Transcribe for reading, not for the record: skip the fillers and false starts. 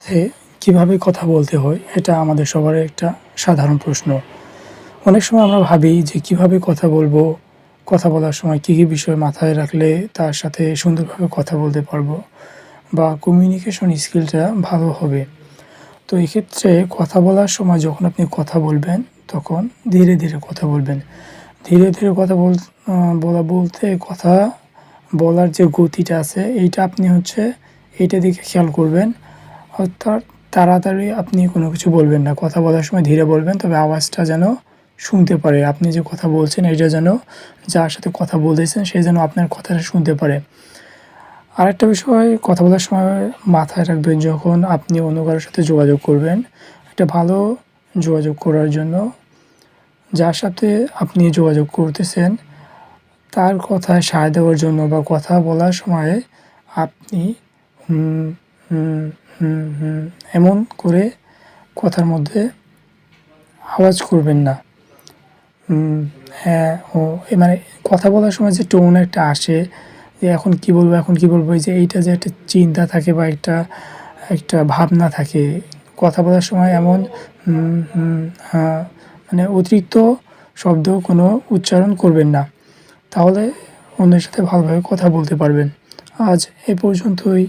যে কীভাবে কথা বলতে হয় এটা আমাদের সবার একটা সাধারণ প্রশ্ন। অনেক সময় আমরা ভাবি যে কীভাবে কথা বলবো, কথা বলার সময় কী, কী বিষয় মাথায় রাখলে তার সাথে সুন্দরভাবে কথা বলতে পারবো বা কমিউনিকেশন স্কিলটা ভালো হবে। তো এক্ষেত্রে কথা বলার সময় যখন আপনি কথা বলবেন তখন ধীরে, ধীরে কথা বলবেন। ধীরে, ধীরে কথা বলতে কথা বলার যে গতিটা আছে এইটা আপনি এইটার দিকে খেয়াল করবেন। অর্থাৎ তাড়াতাড়ি আপনি কোনো কিছু বলবেন না। কথা বলার সময় ধীরে বলবেন, তবে আওয়াজটা যেন শুনতে পারে। আপনি যে কথা বলছেন এইটা যেন যার সাথে কথা বলতেছেন সে যেন আপনার কথাটা শুনতে পারে। আরেকটা বিষয় কথা বলার সময় মাথায় রাখবেন, যখন আপনি অন্য কারোর সাথে যোগাযোগ করবেন, একটা ভালো যোগাযোগ করার জন্য যার সাথে আপনি যোগাযোগ করতেছেন তার কথায় সায় দেওয়ার জন্য বা কথা বলার সময়ে আপনি হুম, হুম, হুম, হুম এমন করে কথার মধ্যে আওয়াজ করবেন না। হ্যাঁ, ও মানে কথা বলার সময় যে টোন একটা আসে যে এখন কী বলবো, এখন কী বলবো, এই যে এইটা যে একটা চিন্তা থাকে বা একটা ভাবনা থাকে কথা বলার সময় এমন হ্যাঁ, মানে অতিরিক্ত শব্দ কোনো উচ্চারণ করবেন না। তাহলে অন্যের সাথে ভালোভাবে কথা বলতে পারবেন। আজ এ পর্যন্তই।